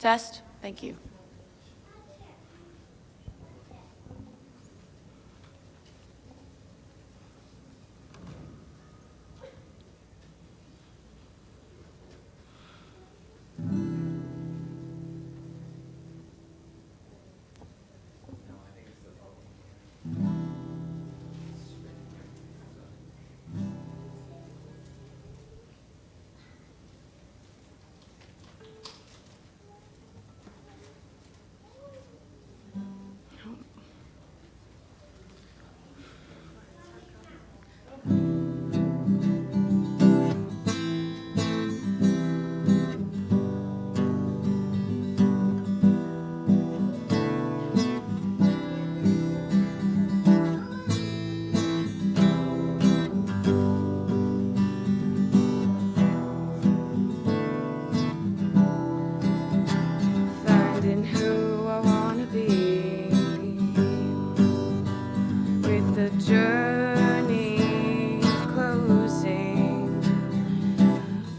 Test. Thank you. Finding who I wanna be with the journey closing,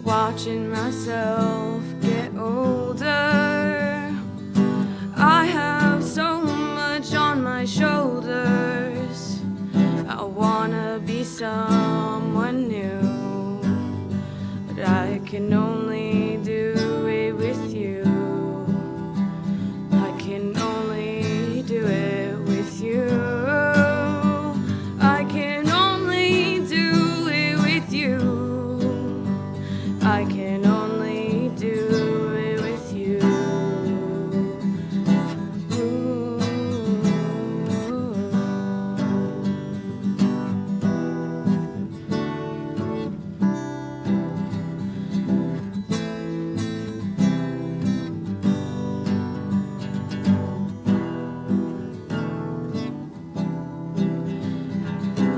watching myself get older. I have so much on my shoulders. I wanna be someone new, but I can only do it with you. I can only do it with you. I can only do it with you. I can only do it with you. Ooh.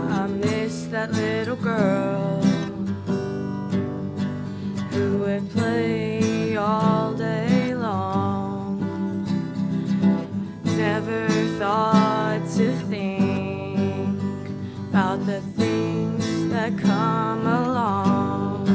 I miss that little girl who would play all day long. Never thought to think about the things that come along.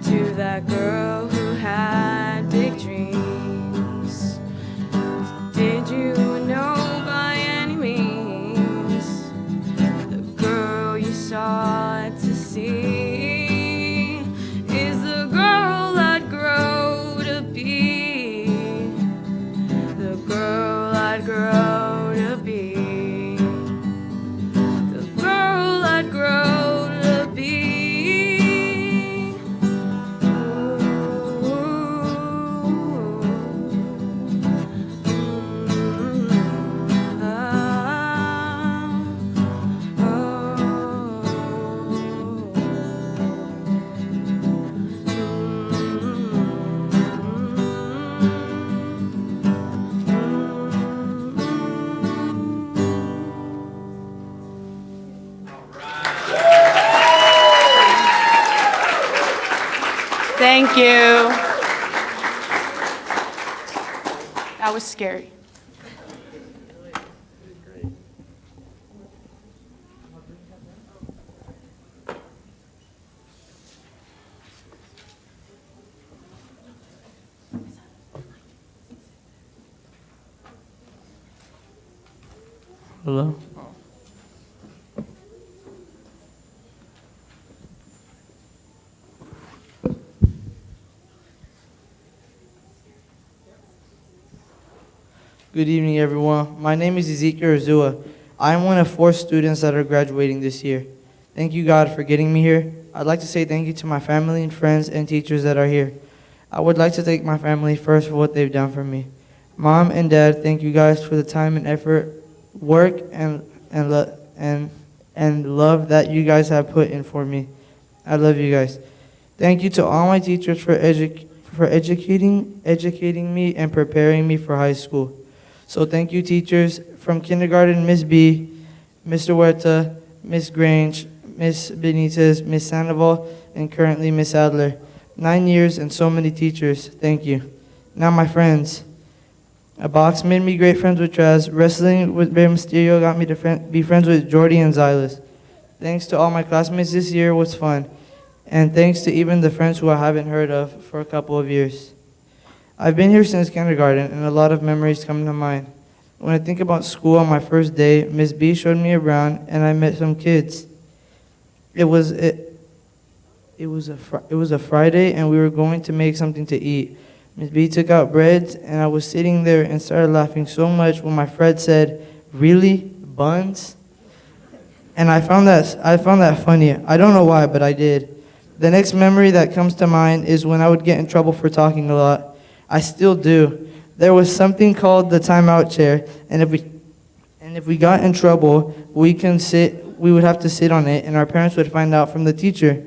To that girl who had big dreams, did you know by any means the girl you sought to see is the girl I'd grow to be? The girl I'd grow to be. The girl I'd grow to be. Thank you. That was scary. Hello? Good evening, everyone. My name is Ezekiel Urzua. I am one of 4 students that are graduating this year. Thank you, God, for getting me here. I'd like to say thank you to my family and friends and teachers that are here. I would like to thank my family first for what they've done for me. Mom and Dad, thank you guys for the time and effort, work, and love that you guys have put in for me. I love you guys. Thank you to all my teachers for educating me and preparing me for high school. So thank you, teachers, from kindergarten, Miss B, Mr. Huerta, Miss Grange, Miss Benitez, Miss Sandoval, and currently Miss Adler. 9 years and so many teachers. Thank you. Now, my friends. A box made me great friends with Traz. Wrestling with Rey Mysterio got me to be friends with Jordy and Xylas. Thanks to all my classmates this year was fun. And thanks to even the friends who I haven't heard of for a couple of years. I've been here since kindergarten, and a lot of memories come to mind. When I think about school on my first day, Miss B showed me around, and I met some kids. It was a Friday, and we were going to make something to eat. Miss B took out breads, and I was sitting there and started laughing so much when my friend said, "Really? Buns?" And I found that funny. I don't know why, but I did. The next memory that comes to mind is when I would get in trouble for talking a lot. I still do. There was something called the timeout chair, and if we got in trouble, we would have to sit on it, and our parents would find out from the teacher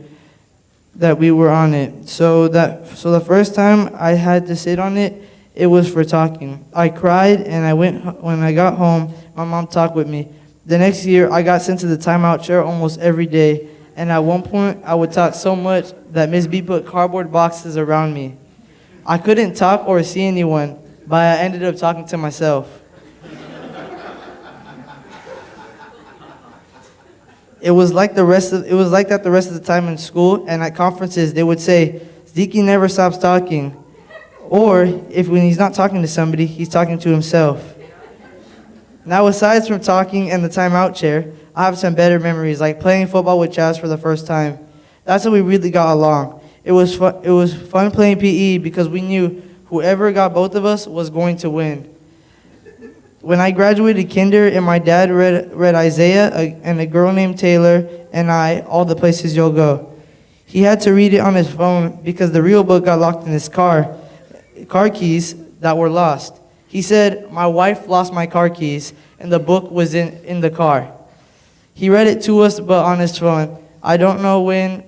that we were on it. So the first time I had to sit on it, it was for talking. I cried, and when I got home, my mom talked with me. The next year, I got sent to the timeout chair almost every day, and at one point, I would talk so much that Miss B put cardboard boxes around me. I couldn't talk or see anyone, but I ended up talking to myself. It was like that the rest of the time in school, and at conferences they would say, "Zeke never stops talking," or when he's not talking to somebody, he's talking to himself. Now, aside from talking and the timeout chair, I have some better memories, like playing football with Chaz for the first time. That's how we really got along. It was fun playing PE because we knew whoever got both of us was going to win. When I graduated kinder and my dad read Isaiah and a girl named Taylor and I, All the Places You'll Go. He had to read it on his phone because the real book got locked in his car keys that were lost. He said, "My wife lost my car keys and the book was in the car." He read it to us but on his phone. I don't know when,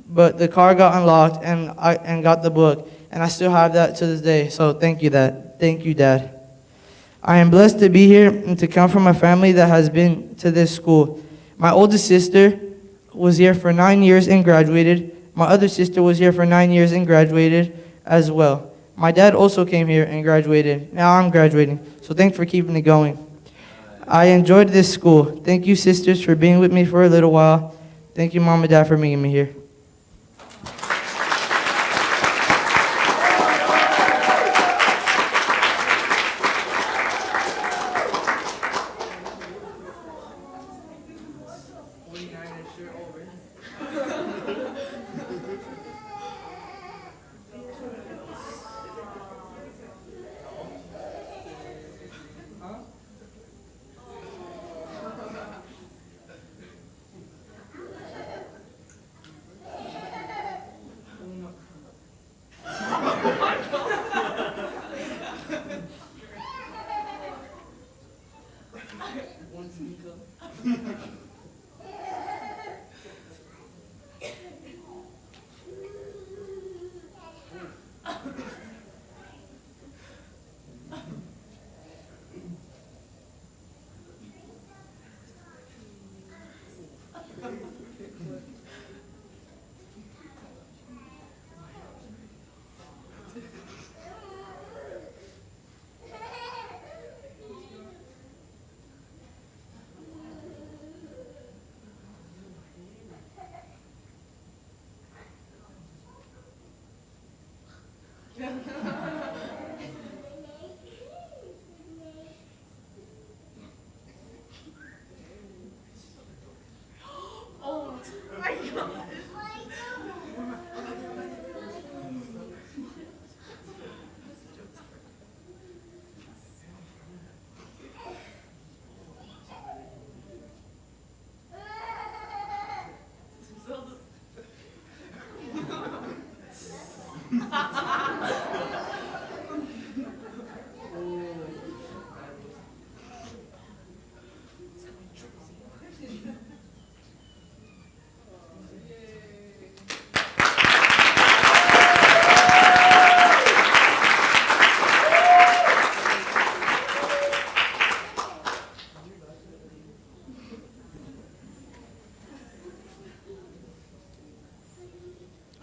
but the car got unlocked and got the book, and I still have that to this day. So thank you, Dad. Thank you, Dad. I am blessed to be here and to come from a family that has been to this school. My oldest sister was here for 9 years and graduated. My other sister was here for 9 years and graduated as well. My dad also came here and graduated. Now I'm graduating, so thanks for keeping it going. I enjoyed this school. Thank you, sisters, for being with me for a little while. Thank you, Mom and Dad, for meeting me here.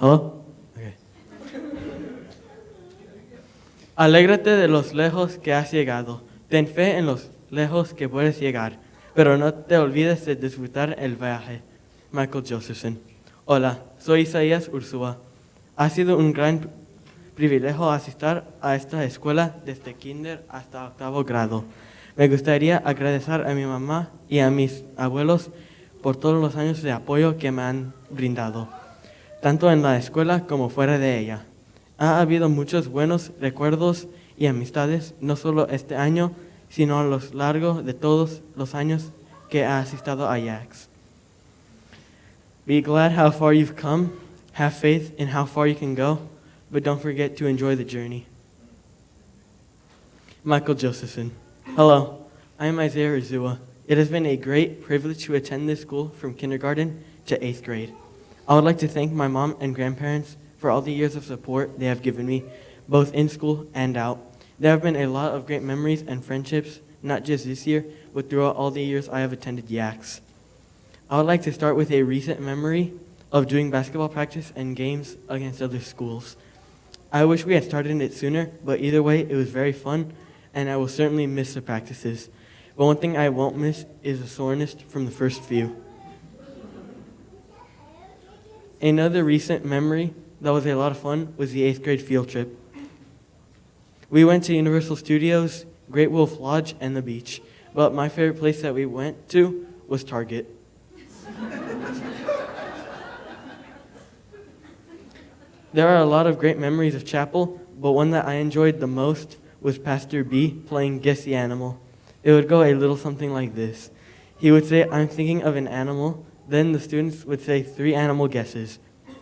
Hello? Okay. Alégrate de los lejos que has llegado. Ten fe en los lejos que puedes llegar, pero no te olvides de disfrutar el viaje. Michael Josephson. Hola, soy Isaías Ursúa. Ha sido un gran privilegio asistir a esta escuela desde kinder hasta octavo grado. Me gustaría agradecer a mi mamá y a mis abuelos por todos los años de apoyo que me han brindado, tanto en la escuela como fuera de ella. Ha habido muchos buenos recuerdos y amistades, no solo este año, sino a lo largo de todos los años que he asistido a YACS. Be glad how far you've come, have faith in how far you can go, but don't forget to enjoy the journey. Michael Josephson. Hello, I am Isaiah Urzua. It has been a great privilege to attend this school from kindergarten to 8th grade. I would like to thank my mom and grandparents for all the years of support they have given me, both in school and out. There have been a lot of great memories and friendships, not just this year, but throughout all the years I have attended YACS. I would like to start with a recent memory of doing basketball practice and games against other schools. I wish we had started it sooner, but either way, it was very fun, and I will certainly miss the practices. But one thing I won't miss is the soreness from the first few. Another recent memory that was a lot of fun was the 8th grade field trip. We went to Universal Studios, Great Wolf Lodge, and the beach. But my favorite place that we went to was Target. There are a lot of great memories of chapel, but one that I enjoyed the most was Pastor B playing Guess the Animal. It would go a little something like this. He would say, I'm thinking of an animal. Then the students would say 3 animal guesses.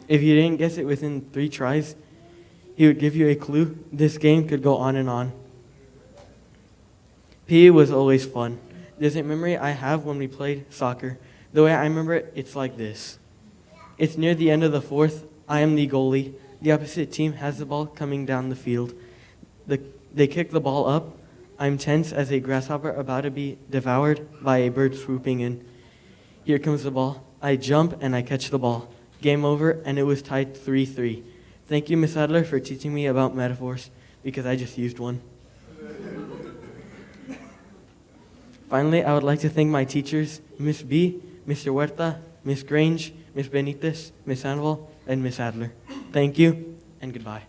If you didn't guess it within 3 tries, he would give you a clue. This game could go on and on. PE was always fun. There's a memory I have when we played soccer. The way I remember it, it's like this. It's near the end of the 4th. I am the goalie. The opposite team has the ball coming down the field. They kick the ball up. I'm tense as a grasshopper about to be devoured by a bird swooping in. Here comes the ball. I jump and I catch the ball. Game over, and it was tied 3-3. Thank you, Miss Adler, for teaching me about metaphors, because I just used one. Finally, I would like to thank my teachers, Miss B, Mr. Huerta, Miss Grange, Miss Benitez, Miss Sandoval, and Miss Adler. Thank you, and goodbye.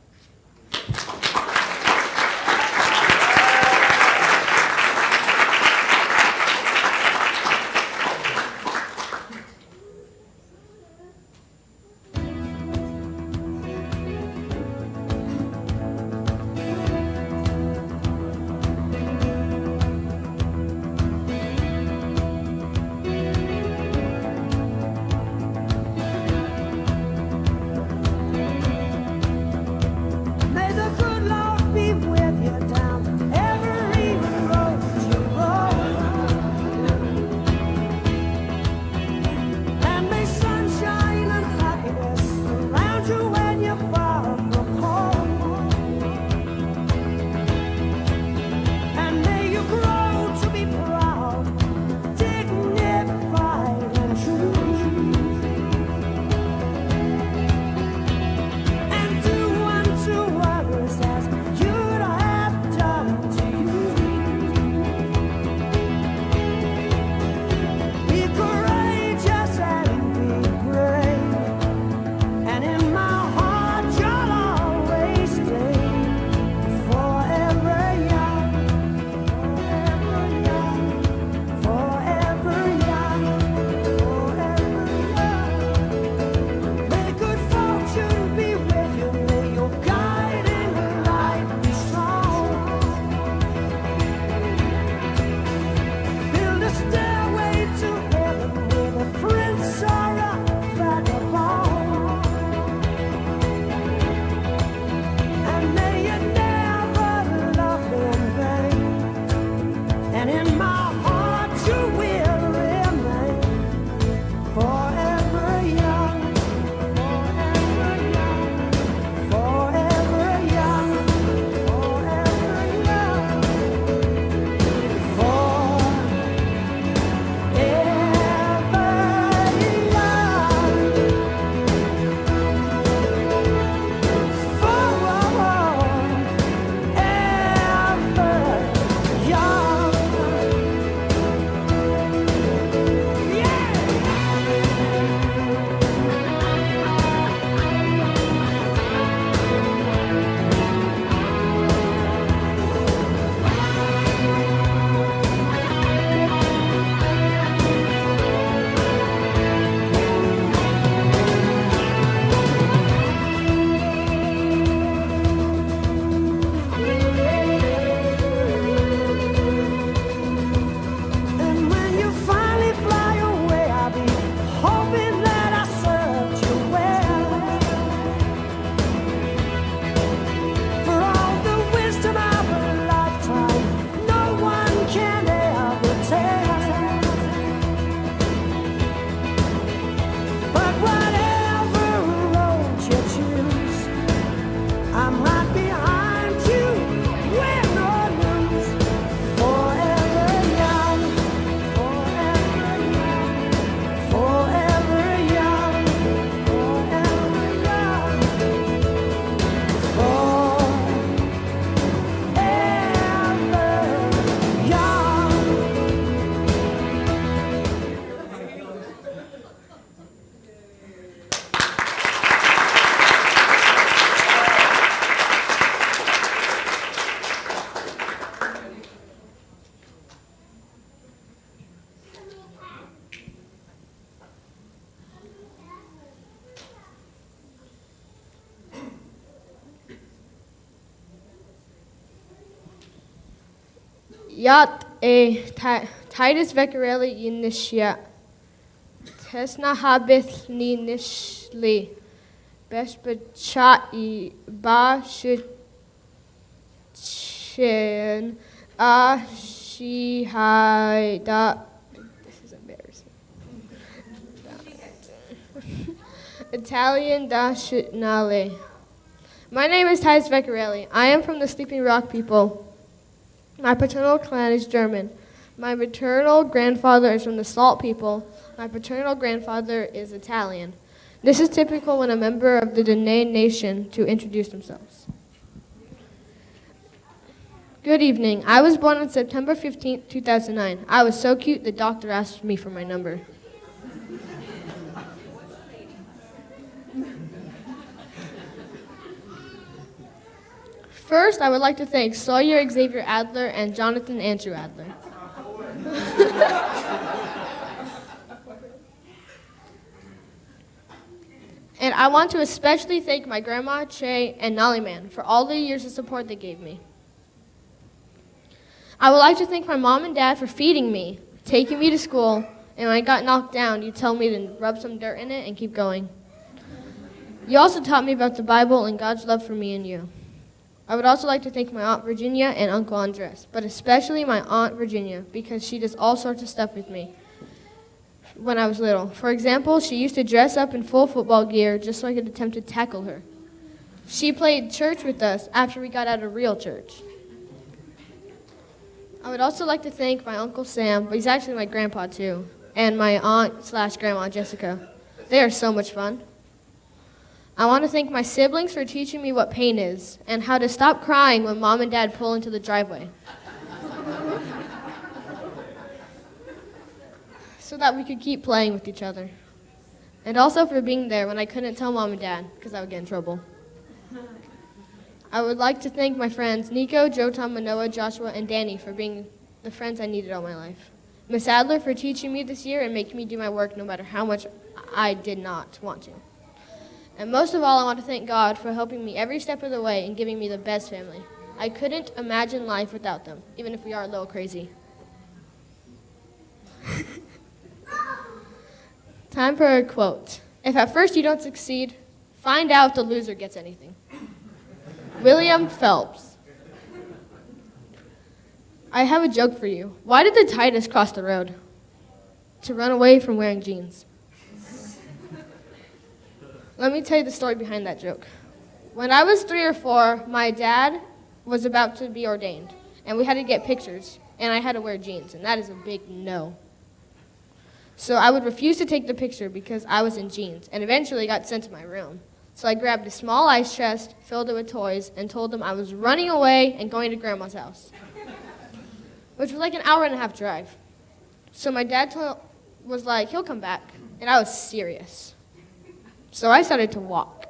Yat Titus Veccarelli Inishia. Tesna habith ni nishli. Beshbachai ba shichin a shihida. This is embarrassing. Italian da shitnale. My name is Titus Veccarelli. I am from the Sleeping Rock people. My paternal clan is German. My maternal grandfather is from the Salt people. My paternal grandfather is Italian. This is typical when a member of the Dene nation to introduce themselves. Good evening. I was born on September 15th, 2009. I was so cute the doctor asked me for my number. First, I would like to thank Sawyer Xavier Adler and Jonathan Andrew Adler. And I want to especially thank my grandma, Che, and Nolly Man for all the years of support they gave me. I would like to thank my mom and dad for feeding me, taking me to school, and when I got knocked down, you tell me to rub some dirt in it and keep going. You also taught me about the Bible and God's love for me and you. I would also like to thank my Aunt Virginia and Uncle Andres, but especially my Aunt Virginia because she does all sorts of stuff with me when I was little. For example, she used to dress up in full football gear just so I could attempt to tackle her. She played church with us after we got out of real church. I would also like to thank my Uncle Sam, but he's actually my grandpa too, and my aunt/grandma Jessica. They are so much fun. I want to thank my siblings for teaching me what pain is and how to stop crying when mom and dad pull into the driveway so that we could keep playing with each other. And also for being there when I couldn't tell mom and dad because I would get in trouble. I would like to thank my friends Nico, Jotam, Manoa, Joshua, and Danny for being the friends I needed all my life. Miss Adler for teaching me this year and making me do my work no matter how much I did not want to. And most of all, I want to thank God for helping me every step of the way and giving me the best family. I couldn't imagine life without them, even if we are a little crazy. Time for a quote. If at first you don't succeed, find out if the loser gets anything. William Phelps. I have a joke for you. Why did the Titus cross the road? To run away from wearing jeans. Let me tell you the story behind that joke. When I was 3 or 4, my dad was about to be ordained, and we had to get pictures, and I had to wear jeans, and that is a big no. So I would refuse to take the picture because I was in jeans, and eventually got sent to my room. So I grabbed a small ice chest, filled it with toys, and told them I was running away and going to Grandma's house, which was like an hour-and-a-half drive. So my dad was like, he'll come back, and I was serious. So I started to walk.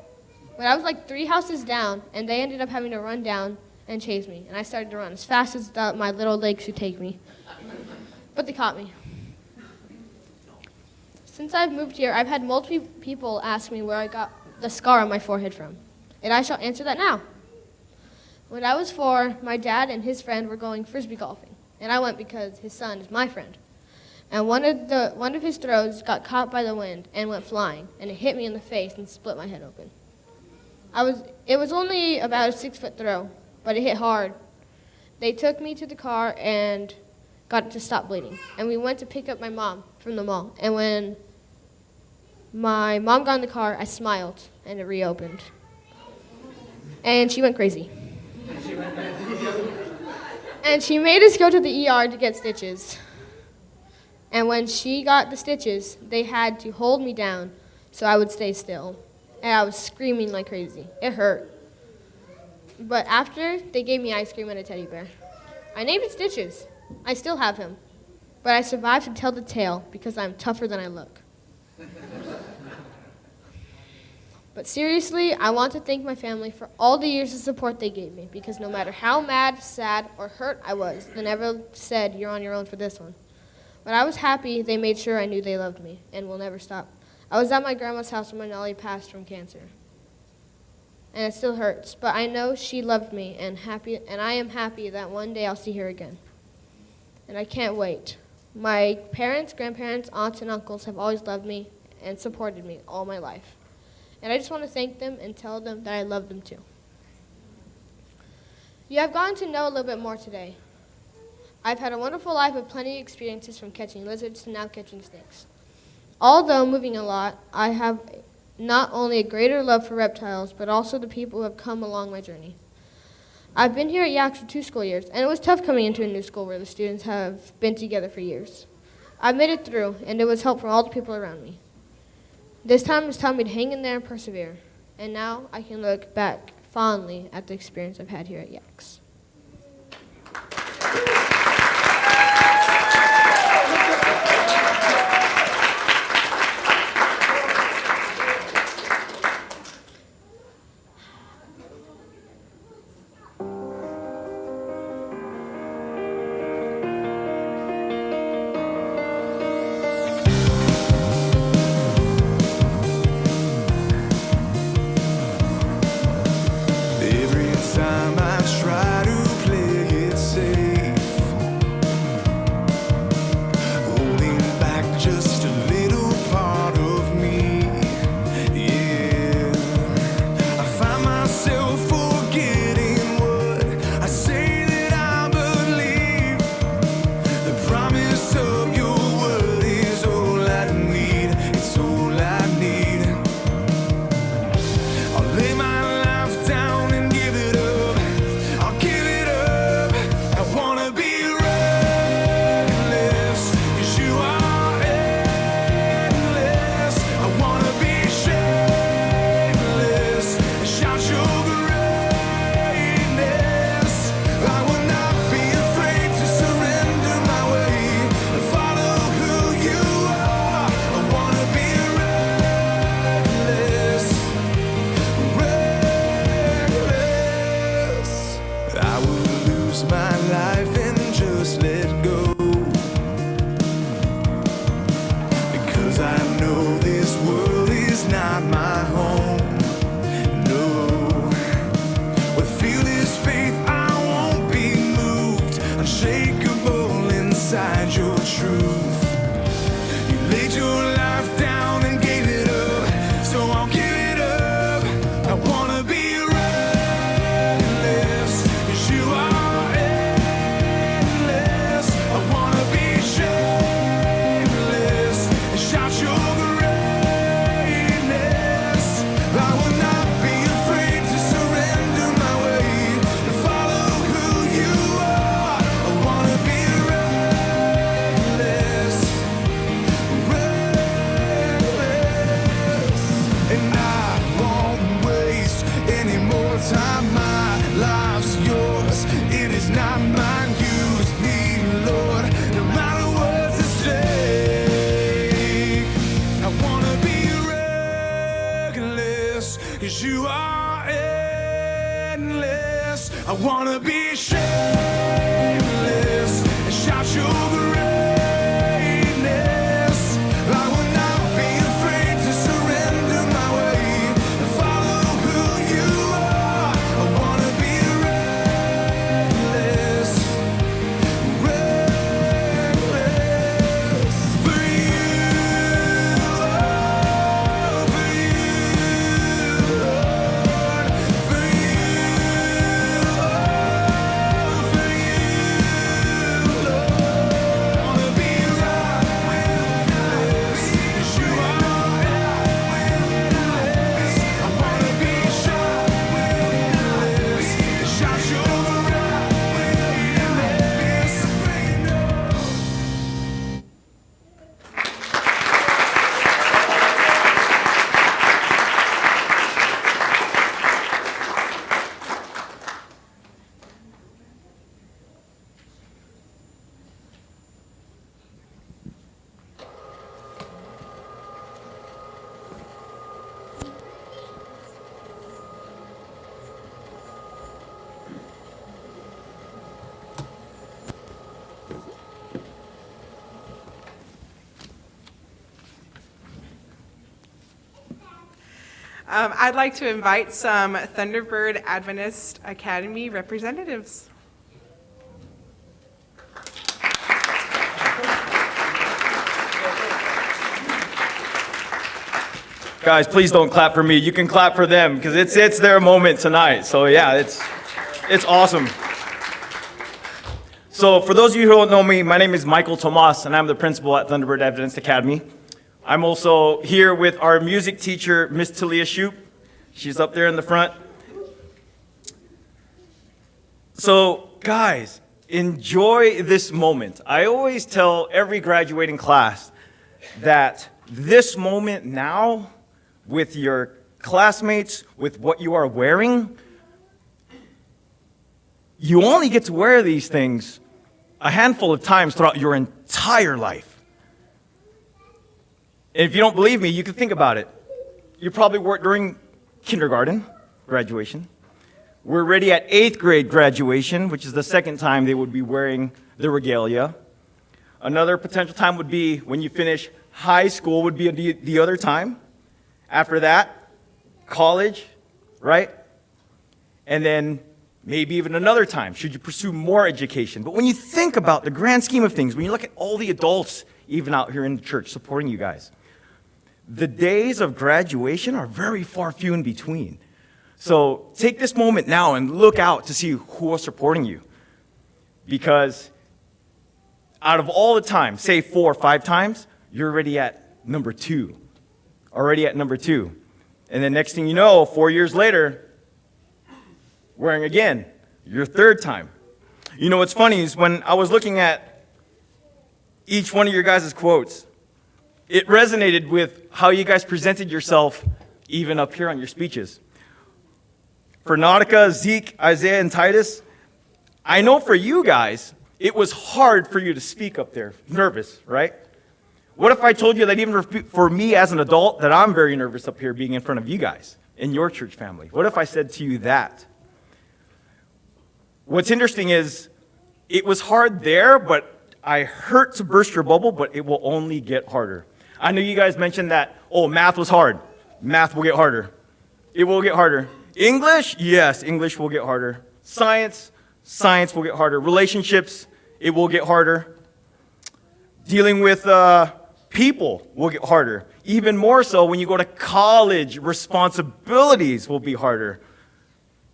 When I was like 3 houses down, and they ended up having to run down and chase me, and I started to run as fast as my little legs could take me. But they caught me. Since I've moved here, I've had multiple people ask me where I got the scar on my forehead from, and I shall answer that now. When I was 4, my dad and his friend were going frisbee golfing, and I went because his son is my friend. And one of his throws got caught by the wind and went flying, and it hit me in the face and split my head open. It was only about a 6-foot throw, but it hit hard. They took me to the car and got it to stop bleeding, and we went to pick up my mom from the mall. And when my mom got in the car, I smiled, and it reopened. And she went crazy. And she made us go to the ER to get stitches. And when she got the stitches, they had to hold me down so I would stay still. And I was screaming like crazy. It hurt. But after, they gave me ice cream and a teddy bear. I named it Stitches. I still have him. But I survived to tell the tale because I'm tougher than I look. But seriously, I want to thank my family for all the years of support they gave me because no matter how mad, sad, or hurt I was, they never said, "You're on your own for this one." When I was happy, they made sure I knew they loved me and will never stop. I was at my grandma's house when my Nolly passed from cancer. And it still hurts, but I know she loved me and I am happy that one day I'll see her again. and I can't wait. My parents, grandparents, aunts, and uncles have always loved me and supported me all my life. And I just want to thank them and tell them that I love them too. You have gotten to know a little bit more today. I've had a wonderful life with plenty of experiences from catching lizards to now catching snakes. Although moving a lot, I have not only a greater love for reptiles, but also the people who have come along my journey. I've been here at Yax for 2 school years, and it was tough coming into a new school where the students have been together for years. I made it through, and it was help from all the people around me. This time it's taught me to hang in there and persevere, and now I can look back fondly at the experience I've had here at Yax. Every time I try to play it safe, holding back just a little part of me, yeah. I find myself forgetting what I say that I believe. The promise of your word is all I need, it's all I need. I'll lay my life down and give it up. I'll give it up. I wanna be reckless, 'cause you are endless. I wanna be shameless and shout your greatness. I will not be afraid to surrender my way and follow who you are. I wanna be reckless. Reckless. I will lose my life and just let go, because I know this world is not my home. No, with fearless faith I won't be moved, unshakable inside your truth. You laid your life down and gave it up, so I'll give it up. I wanna be reckless, 'cause you are endless. I wanna be shameless and shout your greatness. I will not be afraid to surrender my way and follow who you are. I wanna be reckless, reckless. And I won't waste any more time. My life's yours, it is not mine. Use me, Lord, no matter what's at stake. I wanna be reckless, 'cause you are endless. I wanna be shameless and shout your greatness. I will not be afraid to surrender my way and follow who you are. I wanna be reckless, reckless for you, oh, for you, Lord, for you, oh, for you, Lord. I wanna be reckless, 'cause you are endless. I wanna be shameless, shout your greatness. I'd like to invite some Thunderbird Adventist Academy representatives. Guys, please don't clap for me. You can clap for them because it's their moment tonight. So yeah, it's awesome. So for those of you who don't know me, my name is Michael Tomas, and I'm the principal at Thunderbird Adventist Academy. I'm also here with our music teacher, Miss Talia Shoup. She's up there in the front. So guys, enjoy this moment. I always tell every graduating class that this moment now, with your classmates, with what you are wearing, you only get to wear these things a handful of times throughout your entire life. And if you don't believe me, you can think about it. You probably wore it during kindergarten graduation. We're already at 8th grade graduation, which is the second time they would be wearing the regalia. Another potential time would be when you finish high school, would be the other time. After that, college, right? And then maybe even another time, should you pursue more education. But when you think about the grand scheme of things, when you look at all the adults even out here in the church supporting you guys, the days of graduation are very far few in between. So take this moment now and look out to see who is supporting you. Because out of all the time, say 4 or 5 times, you're already at number 2. Already at number 2. And then next thing you know, 4 years later, wearing again, your 3rd time. You know what's funny is when I was looking at each one of your guys' quotes, it resonated with how you guys presented yourself even up here on your speeches. For Nautica, Zeke, Isaiah, and Titus, I know for you guys, it was hard for you to speak up there, nervous, right? What if I told you that even for me as an adult, that I'm very nervous up here being in front of you guys in your church family? What if I said to you that? What's interesting is it was hard there, but I hurt to burst your bubble, but it will only get harder. I know you guys mentioned that, oh, math was hard. Math will get harder. It will get harder. English, yes, English will get harder. Science will get harder. Relationships, it will get harder. Dealing with people will get harder. Even more so when you go to college, responsibilities will be harder.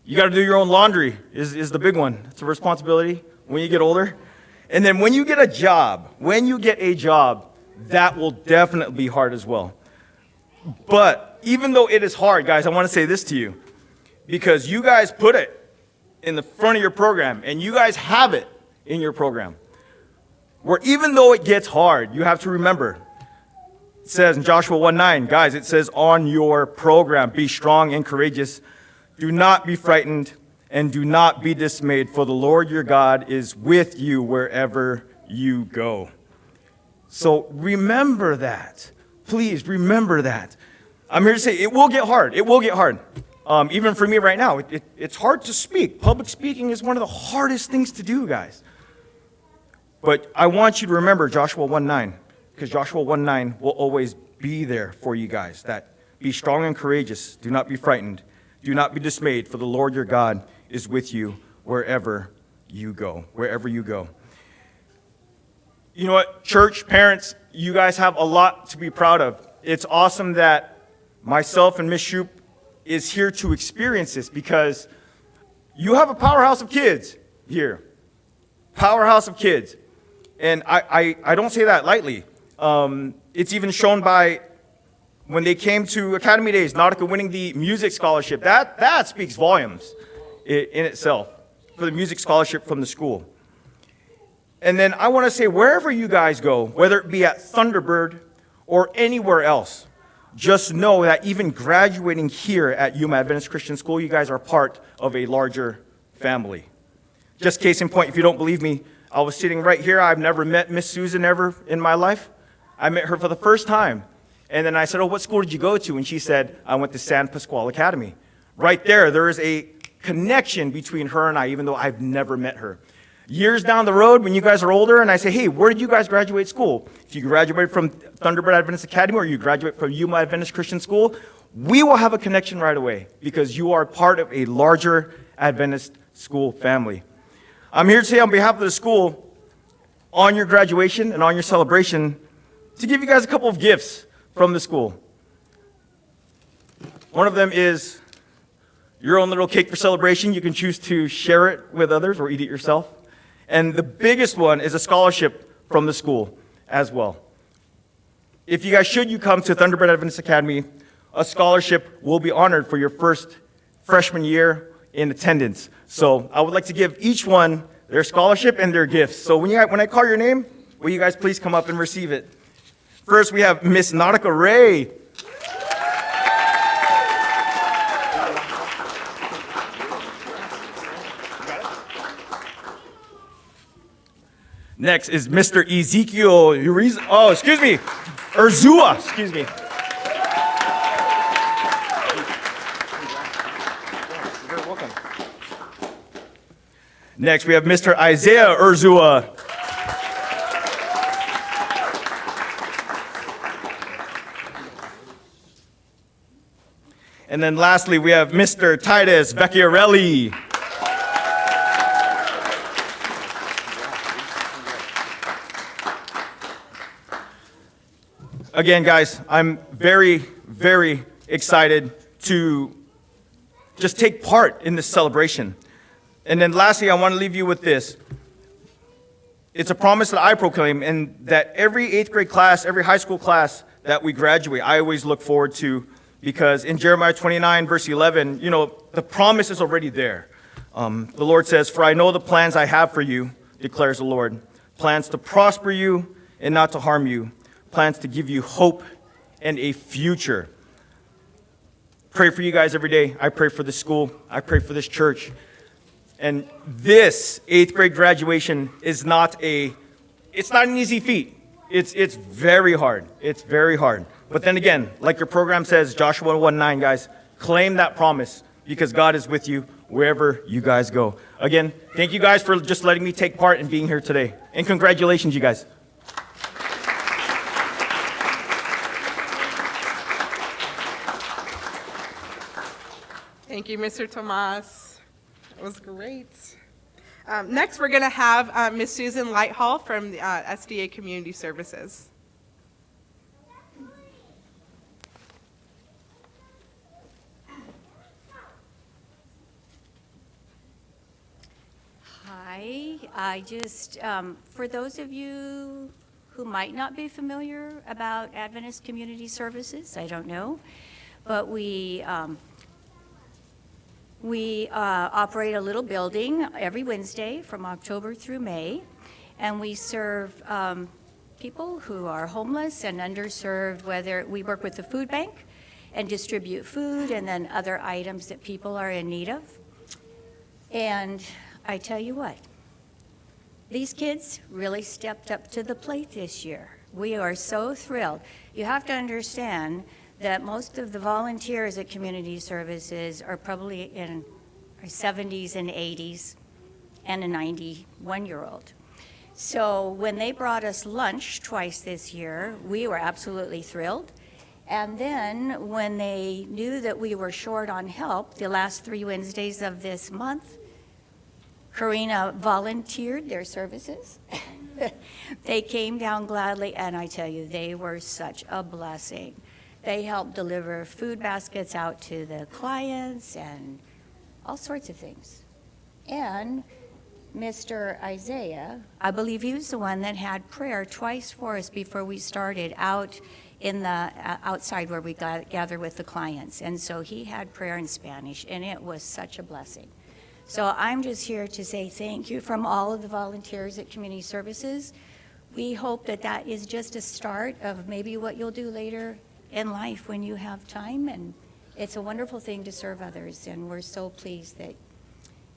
You got to do your own laundry is the big one. It's a responsibility when you get older. And then when you get a job, that will definitely be hard as well. But even though it is hard, guys, I want to say this to you, because you guys put it in the front of your program, and you guys have it in your program, where even though it gets hard, you have to remember, it says in Joshua 1:9, guys, it says on your program, be strong and courageous. Do not be frightened and do not be dismayed, for the Lord your God is with you wherever you go. So remember that. Please remember that. I'm here to say it will get hard. It will get hard. Even for me right now, it's hard to speak. Public speaking is one of the hardest things to do, guys. But I want you to remember Joshua 1:9, because Joshua 1:9 will always be there for you guys. That be strong and courageous. Do not be frightened. Do not be dismayed, for the Lord your God is with you wherever you go. Wherever you go. You know what, church, parents, you guys have a lot to be proud of. It's awesome that myself and Miss Shoup is here to experience this, because you have a powerhouse of kids here. Powerhouse of kids. And I don't say that lightly. It's even shown by when they came to Academy Days, Nautica winning the music scholarship. That speaks volumes in itself for the music scholarship from the school. And then I want to say, wherever you guys go, whether it be at Thunderbird or anywhere else, just know that even graduating here at Yuma Adventist Christian School, you guys are part of a larger family. Just case in point, if you don't believe me, I was sitting right here. I've never met Miss Susan ever in my life. I met her for the first time. And then I said, oh, what school did you go to? And she said, I went to San Pasqual Academy. Right there is a connection between her and I, even though I've never met her. Years down the road, when you guys are older, and I say, hey, where did you guys graduate school? If you graduated from Thunderbird Adventist Academy or you graduate from Yuma Adventist Christian School, we will have a connection right away because you are part of a larger Adventist school family. I'm here to say on behalf of the school, on your graduation and on your celebration, to give you guys a couple of gifts from the school. One of them is your own little cake for celebration. You can choose to share it with others or eat it yourself. And the biggest one is a scholarship from the school as well. If you guys, should you come to Thunderbird Adventist Academy, a scholarship will be honored for your first freshman year in attendance. So I would like to give each one their scholarship and their gifts. So when I call your name, will you guys please come up and receive it? First, we have Miss Nautica Ray. Next is Mr. Ezekiel Urzua, excuse me. You're welcome. Next, we have Mr. Isaiah Urzua. And then lastly, we have Mr. Titus Vecchiarelli. Again, guys, I'm very, very excited to just take part in this celebration. And then lastly, I want to leave you with this. It's a promise that I proclaim, and that every 8th grade class, every high school class that we graduate, I always look forward to, because in Jeremiah 29, verse 11, the promise is already there. The Lord says, "For I know the plans I have for you, declares the Lord, plans to prosper you and not to harm you, plans to give you hope and a future." Pray for you guys every day. I pray for this school. I pray for this church. And this 8th grade graduation is not an easy feat. It's very hard. It's very hard. But then again, like your program says, Joshua 1:9, guys, claim that promise, because God is with you wherever you guys go. Again, thank you guys for just letting me take part in being here today. And congratulations, you guys. Thank you, Mr. Tomas. That was great. Next, we're going to have Miss Susan Lighthall from the SDA Community Services. Hi, I just, for those of you who might not be familiar about Adventist Community Services, I don't know, but we operate a little building every Wednesday from October through May, and we serve people who are homeless and underserved, whether we work with the food bank and distribute food and then other items that people are in need of. And I tell you what, these kids really stepped up to the plate this year. We are so thrilled. You have to understand that most of the volunteers at Community Services are probably in our 70s and 80s and a 91-year-old. So when they brought us lunch twice this year, we were absolutely thrilled. And then when they knew that we were short on help the last 3 Wednesdays of this month, Karina volunteered their services. They came down gladly, and I tell you, they were such a blessing. They helped deliver food baskets out to the clients and all sorts of things. And Mr. Isaiah, I believe he was the one that had prayer twice for us before we started out in the outside where we gather with the clients. And so he had prayer in Spanish, and it was such a blessing. So I'm just here to say thank you from all of the volunteers at Community Services. We hope that that is just a start of maybe what you'll do later in life when you have time, and it's a wonderful thing to serve others, and we're so pleased that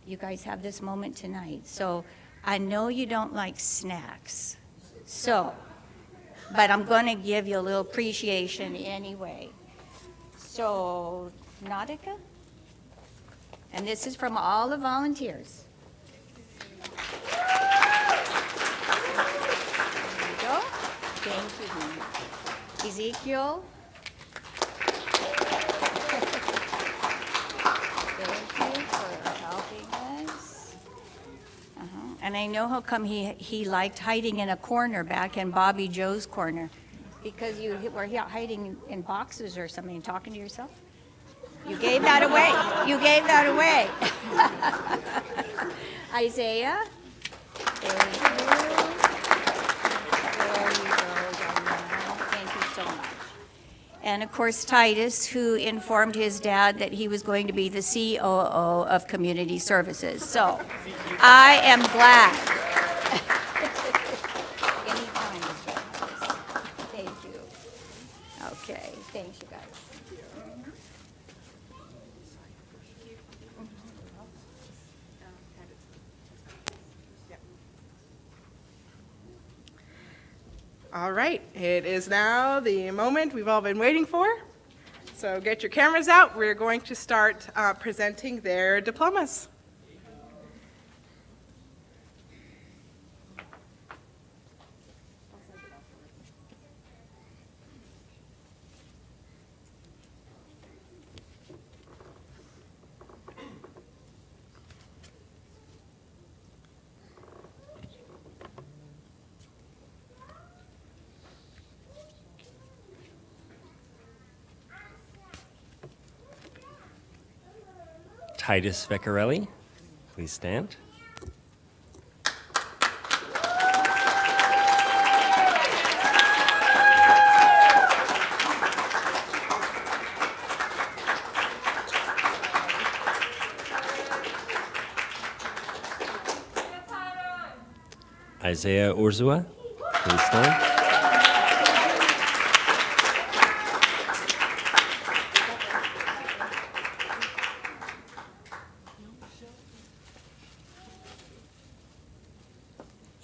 you guys have this moment tonight. So I know you don't like snacks, but I'm going to give you a little appreciation anyway. So, Nautica, and this is from all the volunteers. There you go. Thank you, honey. Ezekiel. Thank you for helping us. And I know how come he liked hiding in a corner back in Bobby Joe's corner, because you were hiding in boxes or something, talking to yourself. You gave that away. You gave that away. Isaiah? There you go. There you go, young man. Thank you so much. And of course, Titus, who informed his dad that he was going to be the COO of Community Services. So I am glad. Anytime, Mr. Titus. Thank you. Okay, thanks, you guys. All right, it is now the moment we've all been waiting for. So get your cameras out. We're going to start presenting their diplomas. Titus Veccarelli, please stand. Isaiah Urzua, please stand.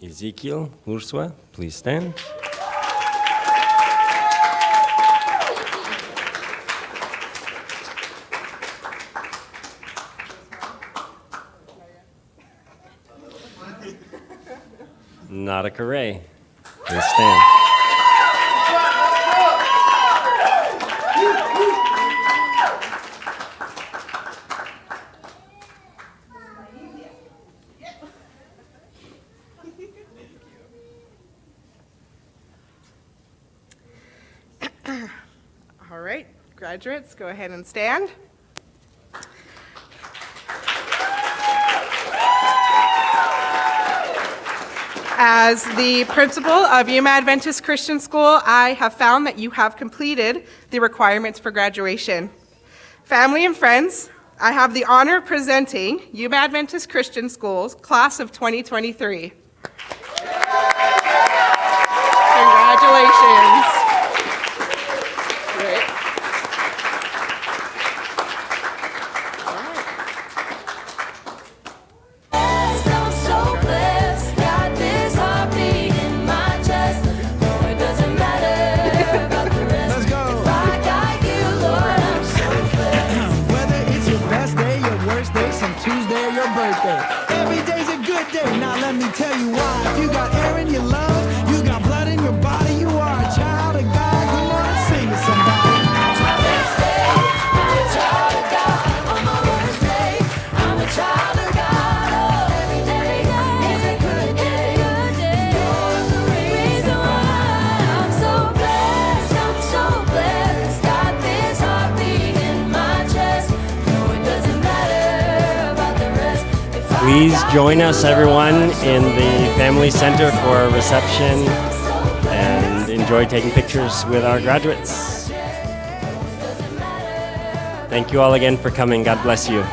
Ezekiel Ursua, please stand. Nautica Ray, please stand. All right, graduates, go ahead and stand. As the principal of Yuma Adventist Christian School, I have found that you have completed the requirements for graduation. Family and friends, I have the honor of presenting Yuma Adventist Christian School's class of 2023. Congratulations. Great. I'm so blessed, got this heartbeat in my chest. No, it doesn't matter about the rest. Let's go. If I got you, Lord, I'm so blessed. Whether it's your best day, your worst day, some Tuesday or your birthday, every day's a good day. Now let me tell you why. If you got air in your lungs, you got blood in your body, you are a child of God. Come on and sing it, somebody. My best day, I'm a child of God. On my worst day, I'm a child of God. Oh, every day is a good day. You're the reason why I'm so blessed. I'm so blessed. Got this heartbeat in my chest. No, it doesn't matter about the rest. If I Please got join you, us, Lord, everyone, I'm so in the blessed. Family Center for a reception I'm so blessed. and enjoy taking pictures with our graduates. Thank you all again for coming. God bless you.